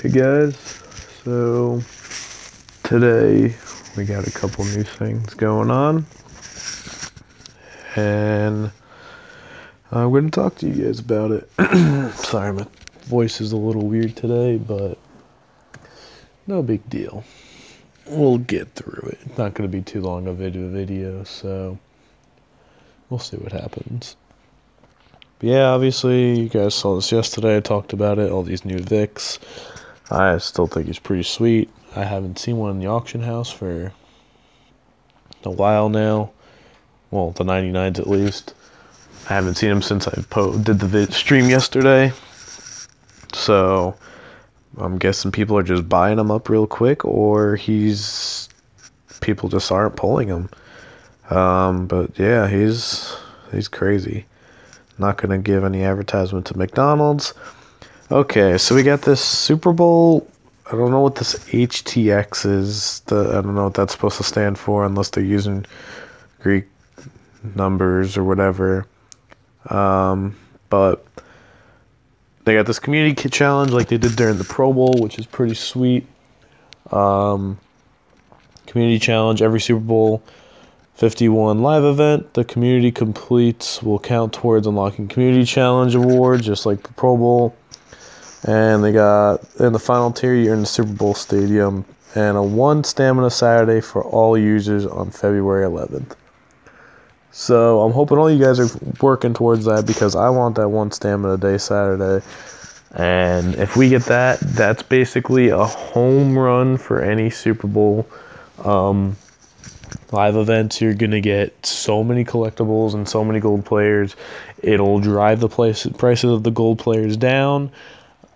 Hey guys, so today we got a couple new things going on, and I'm going to talk to you guys about it. Sorry, my voice is a little weird today, but no big deal. We'll get through it. It's not going to be too long of a video, so we'll see what happens. But yeah, obviously, you guys saw this yesterday. I talked about it, all these new Vics. I still think he's pretty sweet. I haven't seen one in the auction house for a while now. Well, the 99s at least. I haven't seen him since I did the stream yesterday. So I'm guessing people are just buying him up real quick, or people just aren't pulling him. But yeah, he's crazy. Not gonna give any advertisement to McDonald's. Okay, so we got this Super Bowl. I don't know what this HTX is. I don't know what that's supposed to stand for unless they're using Greek numbers or whatever. But they got this community challenge like they did during the Pro Bowl, which is pretty sweet. Community challenge, every Super Bowl 51 live event the community completes will count towards unlocking community challenge awards, just like the Pro Bowl. And they got, in the final tier, you're in the Super Bowl stadium, and a 1 stamina Saturday for all users on February 11th. So I'm hoping all you guys are working towards that, because I want that 1 stamina day Saturday. And if we get that, that's basically a home run for any Super Bowl live events. You're going to get so many collectibles and so many gold players. It'll drive the prices of the gold players down.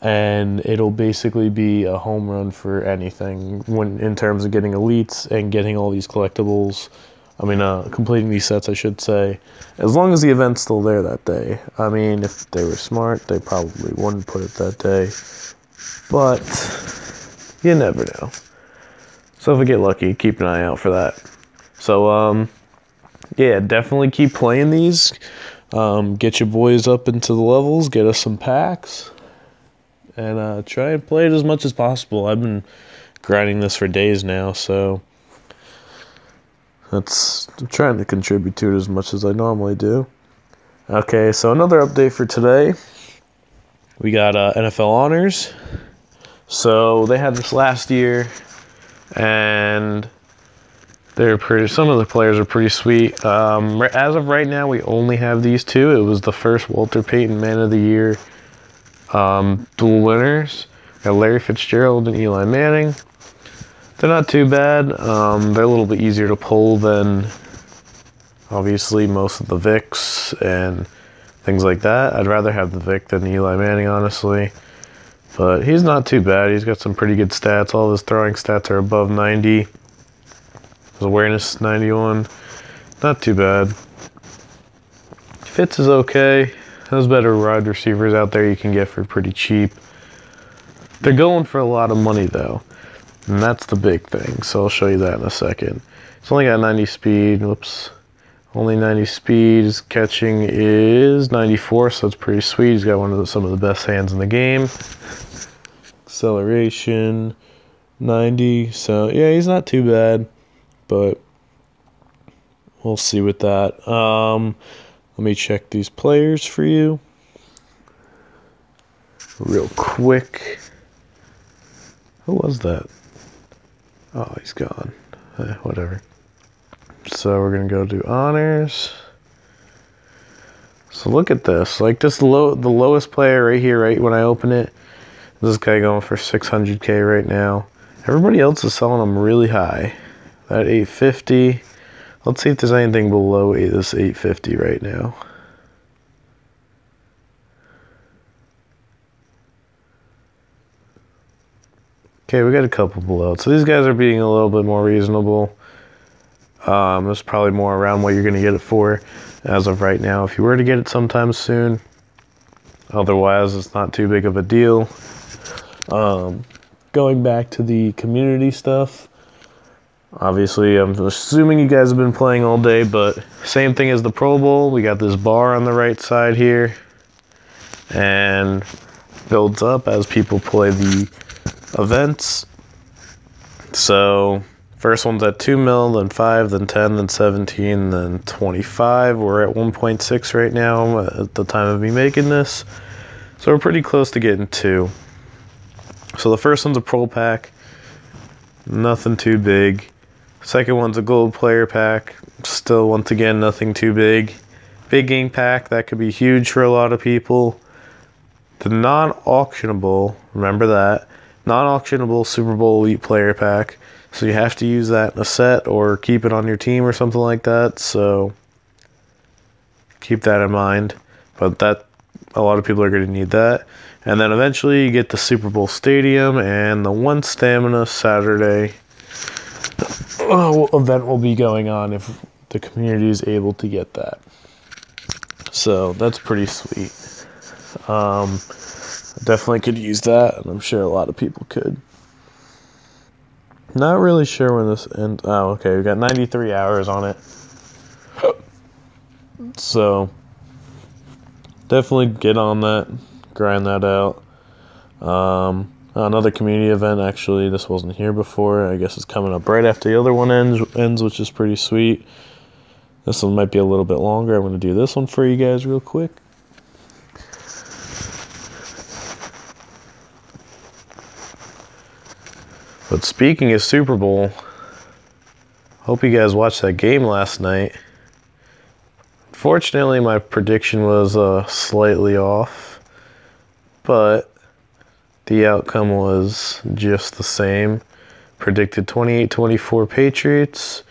And it'll basically be a home run for anything in terms of getting elites and getting all these collectibles. Completing these sets, I should say. As long as the event's still there that day. I mean, if they were smart, they probably wouldn't put it that day. But you never know. So if we get lucky, keep an eye out for that. So, yeah, definitely keep playing these. Get your boys up into the levels. Get us some packs. And try and play it as much as possible. I've been grinding this for days now, so I'm trying to contribute to it as much as I normally do. Okay, so another update for today. We got NFL Honors. So they had this last year, and some of the players are pretty sweet. As of right now, we only have these two. It was the first Walter Payton Man of the Year dual winners. Got Larry Fitzgerald and Eli Manning. They're not too bad. They're a little bit easier to pull than obviously most of the Vics and things like that. I'd rather have the Vic than Eli Manning, honestly. But he's not too bad. He's got some pretty good stats. All his throwing stats are above 90. His awareness 91. Not too bad. Fitz is okay. There's better wide receivers out there you can get for pretty cheap. They're going for a lot of money, though. And that's the big thing. So I'll show you that in a second. It's only got 90 speed. Whoops. Only 90 speed. His catching is 94, so it's pretty sweet. He's got some of the best hands in the game. Acceleration, 90. So, yeah, he's not too bad. But we'll see with that. Let me check these players for you real quick. Who was that? Oh, he's gone. Whatever. So we're going to go do honors. So look at this. Like the lowest player right here, right when I open it, this guy going for 600K right now. Everybody else is selling them really high. That 850. Let's see if there's anything below this 850 right now. Okay, we got a couple below. So these guys are being a little bit more reasonable. It's probably more around what you're going to get it for as of right now. If you were to get it sometime soon. Otherwise, it's not too big of a deal. Going back to the community stuff. Obviously, I'm assuming you guys have been playing all day, but same thing as the Pro Bowl. We got this bar on the right side here, and builds up as people play the events. So first one's at 2 mil, then 5, then 10, then 17, then 25. We're at 1.6 right now at the time of me making this. So we're pretty close to getting 2. So the first one's a Pro Pack. Nothing too big. Second one's a Gold Player Pack. Still, once again, nothing too big. Big Game Pack, that could be huge for a lot of people. The non-auctionable, remember that, non-auctionable Super Bowl Elite Player Pack. So you have to use that in a set or keep it on your team or something like that. So keep that in mind. But that, a lot of people are going to need that. And then eventually you get the Super Bowl Stadium and the 1 Stamina Saturday event will be going on if the community is able to get that. So that's pretty sweet. Definitely could use that, and I'm sure a lot of people could. Not really sure when this ends. Oh, okay, we got 93 hours on it. So definitely get on that, grind that out. Another community event, actually, this wasn't here before. I guess it's coming up right after the other one ends, which is pretty sweet. This one might be a little bit longer. I'm going to do this one for you guys real quick. But speaking of Super Bowl, hope you guys watched that game last night. Fortunately, my prediction was slightly off, but the outcome was just the same. Predicted 28-24 Patriots.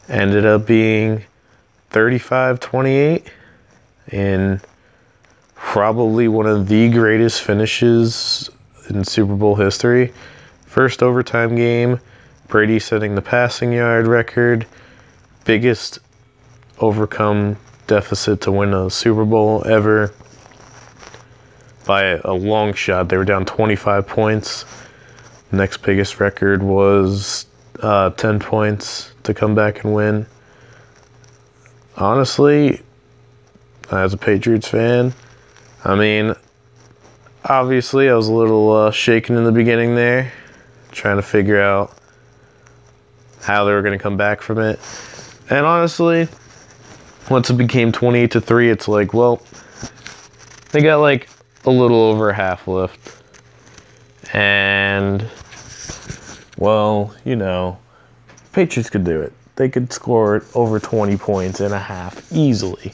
Ended up being 35-28 in probably one of the greatest finishes in Super Bowl history. First overtime game, Brady setting the passing yard record. Biggest overcome deficit to win a Super Bowl ever by a long shot. They were down 25 points. Next biggest record was 10 points to come back and win. Honestly, as a Patriots fan, I mean, obviously I was a little shaken in the beginning there, trying to figure out how they were going to come back from it. And honestly, once it became 28-3, it's like, well, they got like a little over a half left. And, well, you know, Patriots could do it. They could score over 20 points in a half easily.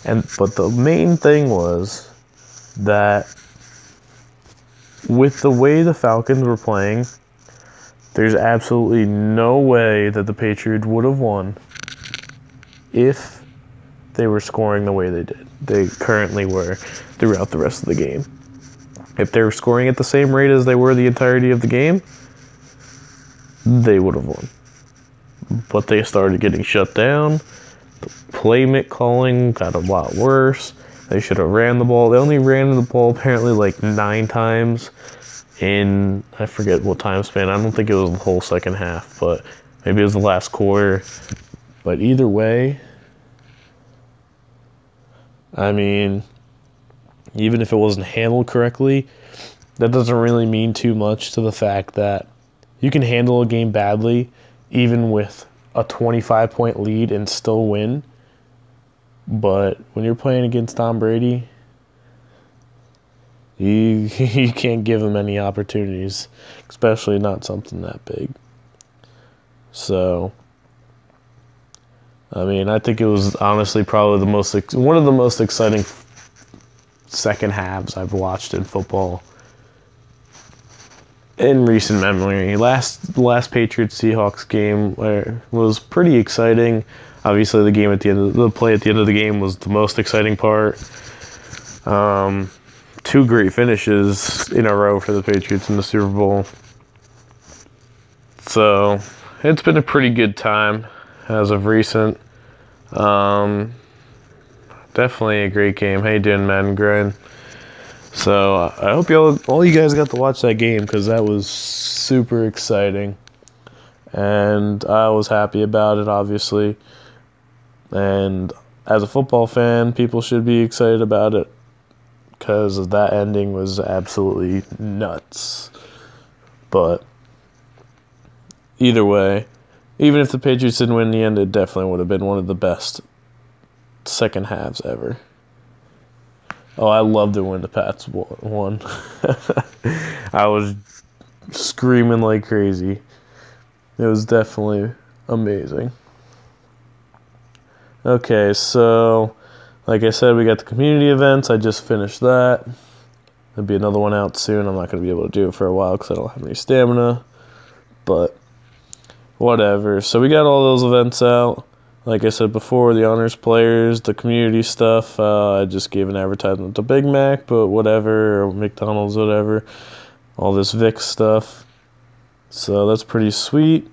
But the main thing was that with the way the Falcons were playing, there's absolutely no way that the Patriots would have won if they were scoring the way they did. They currently were throughout the rest of the game. If they were scoring at the same rate as they were the entirety of the game, they would have won. But they started getting shut down. The play calling got a lot worse. They should have ran the ball. They only ran the ball apparently like 9 times in, I forget what time span. I don't think it was the whole second half, but maybe it was the last quarter. But either way, I mean, even if it wasn't handled correctly, that doesn't really mean too much to the fact that you can handle a game badly even with a 25-point lead and still win. But when you're playing against Tom Brady, you can't give him any opportunities, especially not something that big. So, I mean, I think it was honestly probably one of the most exciting second halves I've watched in football in recent memory. The last Patriots-Seahawks game was pretty exciting. Obviously, the play at the end of the game was the most exciting part. 2 great finishes in a row for the Patriots in the Super Bowl. So, it's been a pretty good time as of recent. Definitely a great game. How you doing, Madden Grind? So I hope all you guys got to watch that game because that was super exciting, and I was happy about it, obviously. And as a football fan, people should be excited about it because that ending was absolutely nuts. But either way, even if the Patriots didn't win in the end, it definitely would have been one of the best second halves ever. Oh, I loved it when the Pats won. I was screaming like crazy. It was definitely amazing. Okay, so like I said, we got the community events. I just finished that. There'll be another one out soon. I'm not going to be able to do it for a while because I don't have any stamina. But whatever. So we got all those events out. Like I said before, the honors players, the community stuff. I just gave an advertisement to Big Mac, but whatever, or McDonald's, whatever. All this Vic stuff. So that's pretty sweet.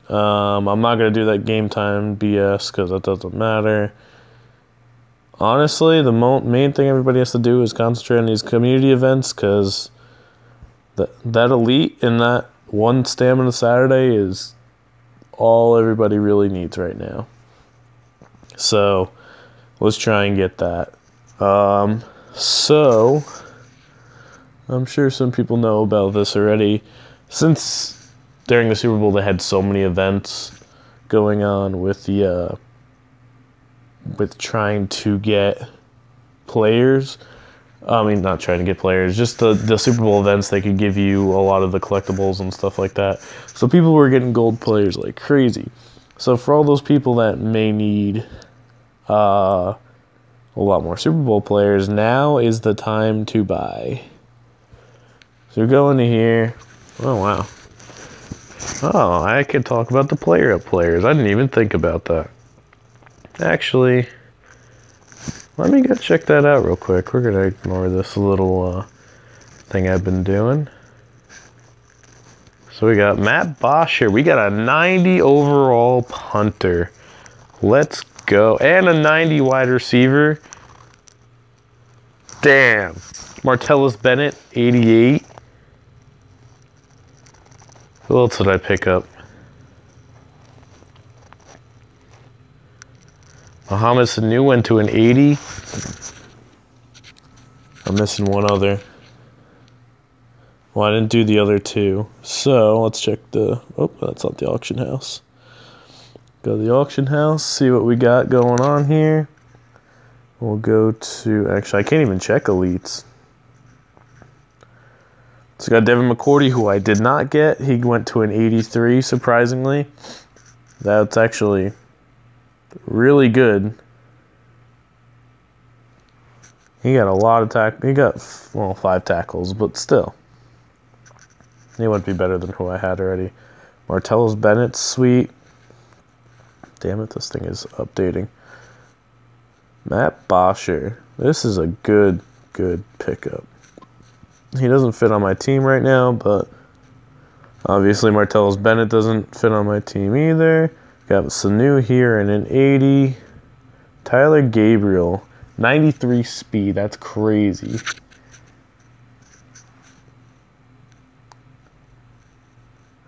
I'm not going to do that game time BS because that doesn't matter. Honestly, the main thing everybody has to do is concentrate on these community events because that elite and that one stamina Saturday is all everybody really needs right now. So let's try and get that. So I'm sure some people know about this already. Since during the Super Bowl they had so many events going on with the with trying to get players. I mean, not trying to get players, just the Super Bowl events, they could give you a lot of the collectibles and stuff like that. So people were getting gold players like crazy. So for all those people that may need a lot more Super Bowl players, now is the time to buy. So you go into here. Oh, wow. Oh, I could talk about the player-up players. I didn't even think about that. Actually, let me go check that out real quick. We're going to ignore this little thing I've been doing. So we got Matt Bosch here. We got a 90 overall punter. Let's go. And a 90 wide receiver. Damn. Martellus Bennett, 88. Who else did I pick up? Mohamed Sanu went to an 80. I'm missing one other. Well, I didn't do the other two. So let's check the... Oh, that's not the auction house. Go to the auction house, see what we got going on here. We'll go to... Actually, I can't even check elites. So we got Devin McCourty, who I did not get. He went to an 83, surprisingly. That's actually really good. He got a lot of tackles. He got, 5 tackles, but still. He wouldn't be better than who I had already. Martellus Bennett, sweet. Damn it, this thing is updating. Matt Bosher. This is a good pickup. He doesn't fit on my team right now, but obviously Martellus Bennett doesn't fit on my team either. Got Sanu here and an 80. Tyler Gabriel, 93 speed. That's crazy.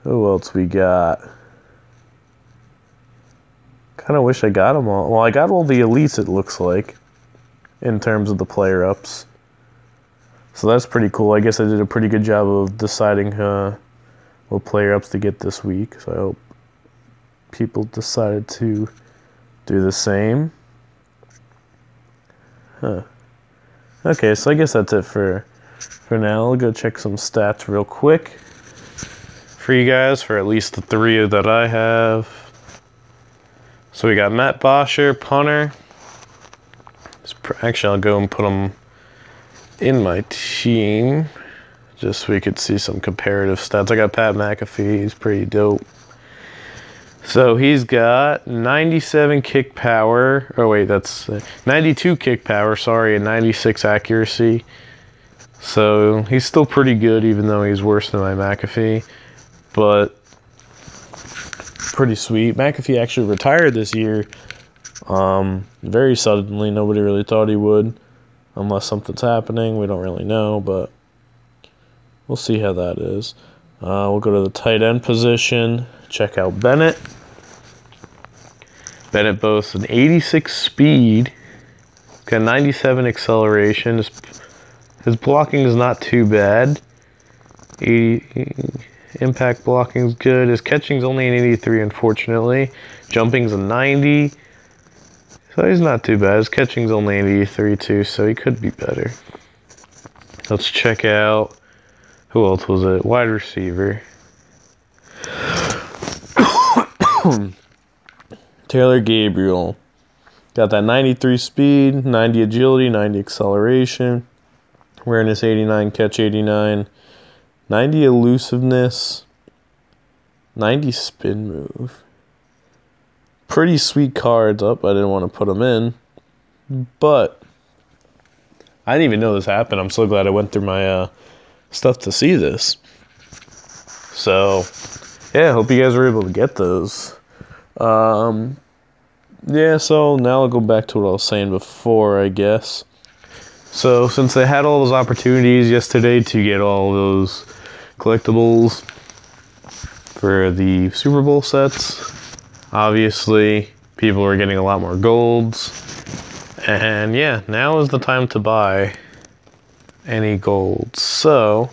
Who else we got? Kind of wish I got them all. Well, I got all the elites, it looks like, in terms of the player ups. So that's pretty cool. I guess I did a pretty good job of deciding what player ups to get this week. So I hope people decided to do the same. Okay, so I guess that's it for now. I'll go check some stats real quick for you guys, for at least the 3 that I have. So we got Matt Bosher, punter. Actually, I'll go and put him in my team just so we could see some comparative stats. I got Pat McAfee. He's pretty dope. So he's got 97 kick power. Oh, wait, that's 92 kick power, sorry, and 96 accuracy. So he's still pretty good, even though he's worse than my McAfee. But pretty sweet. McAfee actually retired this year very suddenly. Nobody really thought he would, unless something's happening. We don't really know, but we'll see how that is. We'll go to the tight end position. Check out Bennett. Bennett boasts an 86 speed. Got 97 acceleration. His blocking is not too bad. 80, impact blocking's good. His catching's only an 83, unfortunately. Jumping's a 90. So he's not too bad. His catching's only an 83 too, so he could be better. Let's check out, who else was it? Wide receiver. Taylor Gabriel. Got that 93 speed, 90 agility, 90 acceleration, awareness 89, catch 89, 90 elusiveness, 90 spin move. Pretty sweet cards up. I didn't want to put them in, but I didn't even know this happened. I'm so glad I went through my stuff to see this. So, yeah, hope you guys were able to get those. Yeah, so now I'll go back to what I was saying before, I guess. So, since they had all those opportunities yesterday to get all those collectibles for the Super Bowl sets, obviously, people are getting a lot more golds. And yeah, now is the time to buy any golds. So,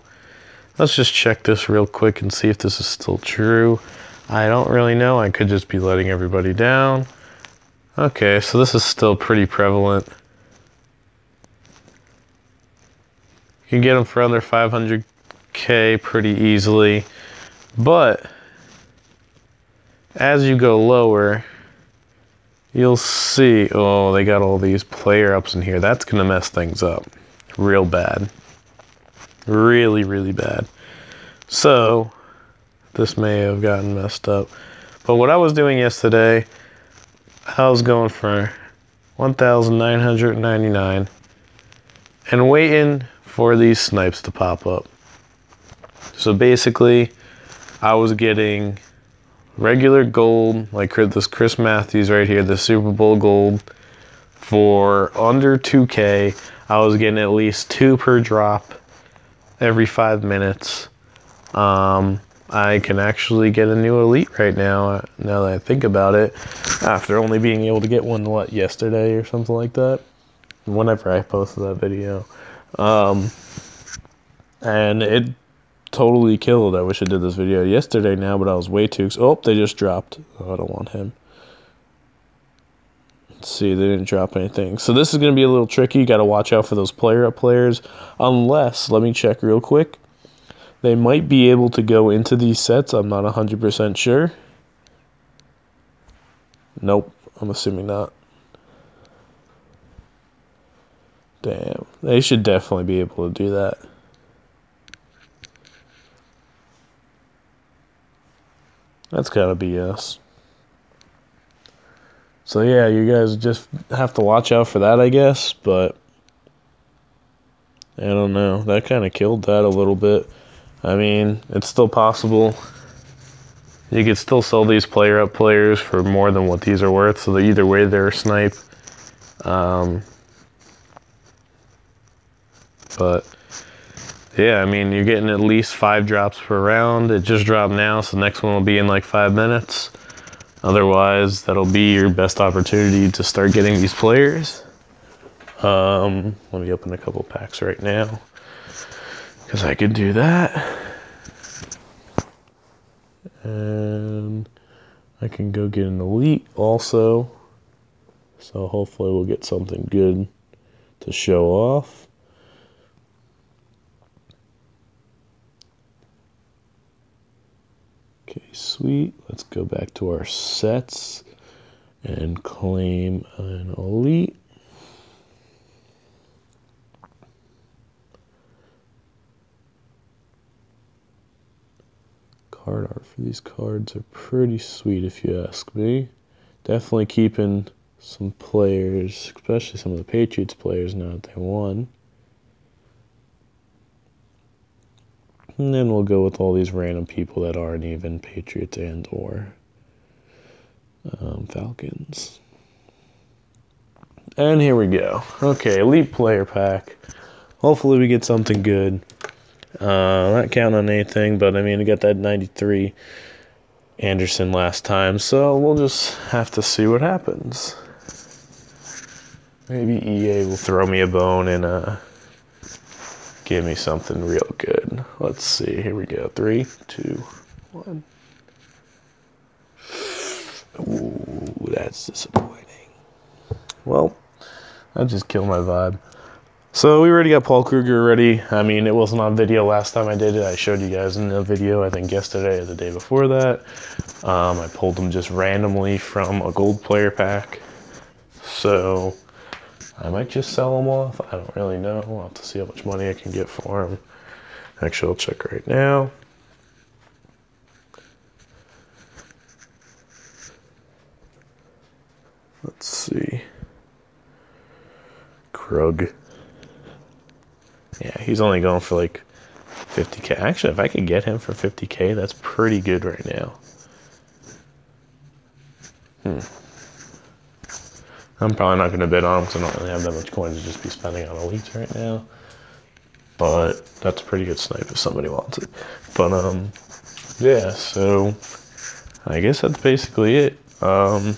let's just check this real quick and see if this is still true. I don't really know. I could just be letting everybody down. Okay, so this is still pretty prevalent. You can get them for under 500K pretty easily. But as you go lower, you'll see, oh, they got all these player ups in here. That's going to mess things up real bad. Really, really bad. So, this may have gotten messed up. But what I was doing yesterday, I was going for 1,999 and waiting for these snipes to pop up. So basically, I was getting regular gold, like this Chris Matthews right here, the Super Bowl gold, for under 2K. I was getting at least 2 per drop every 5 minutes. I can actually get a new elite right now, now that I think about it, after only being able to get one, yesterday or something like that, whenever I posted that video. And it totally killed. I wish I did this video yesterday now, but I was way too... Oh, they just dropped. Oh, I don't want him. Let's see, they didn't drop anything. So this is going to be a little tricky. You got to watch out for those player-up players. Unless, let me check real quick. They might be able to go into these sets. I'm not 100% sure. Nope, I'm assuming not. Damn, they should definitely be able to do that. That's gotta be BS. So yeah, you guys just have to watch out for that, I guess, but I don't know. That kind of killed that a little bit. I mean, it's still possible. You could still sell these player-up players for more than what these are worth, so that either way they're a snipe. But yeah, I mean, you're getting at least 5 drops per round. It just dropped now, so the next one will be in like 5 minutes. Otherwise, that'll be your best opportunity to start getting these players. Let me open a couple packs right now, because I could do that. And I can go get an elite also. So hopefully we'll get something good to show off. Okay, sweet. Let's go back to our sets and claim an elite. Card art for these cards are pretty sweet if you ask me. Definitely keeping some players, especially some of the Patriots players now that they won. And then we'll go with all these random people that aren't even Patriots and or Falcons. And here we go. Okay, elite player pack. Hopefully we get something good. Not counting on anything, but I mean, I got that 93 Anderson last time, so we'll just have to see what happens. Maybe EA will throw me a bone and Give me something real good. Let's see. Here we go. 3, 2, 1. Ooh, that's disappointing. Well, that just killed my vibe. So we already got Paul Kruger ready. I mean, it wasn't on video last time I did it. I showed you guys in the video, I think yesterday or the day before that. I pulled him just randomly from a gold player pack. So I might just sell him off. I don't really know. I'll have to see how much money I can get for him. Actually, I'll check right now. Let's see. Krug. Yeah, he's only going for like 50K. Actually, if I could get him for 50K, that's pretty good right now. I'm probably not going to bid on him because I don't really have that much coin to just be spending on elites right now. But that's a pretty good snipe if somebody wants it. But, yeah, so I guess that's basically it. I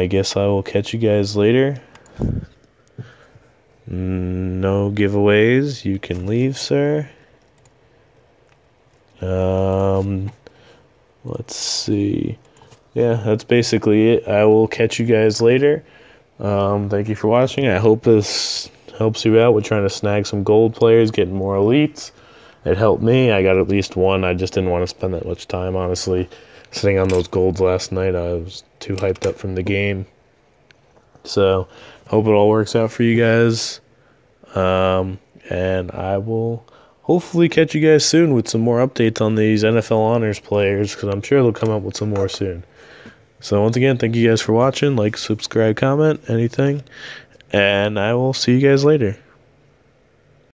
guess I will catch you guys later. No giveaways. You can leave, sir. Let's see. Yeah, that's basically it. I will catch you guys later. Thank you for watching. I hope this helps you out with trying to snag some gold players, getting more elites. It helped me. I got at least one. I just didn't want to spend that much time, honestly, sitting on those golds last night. I was too hyped up from the game. So, hope it all works out for you guys. And I will hopefully catch you guys soon with some more updates on these NFL Honors players, because I'm sure they'll come up with some more soon. So once again, thank you guys for watching. Like, subscribe, comment, anything. And I will see you guys later.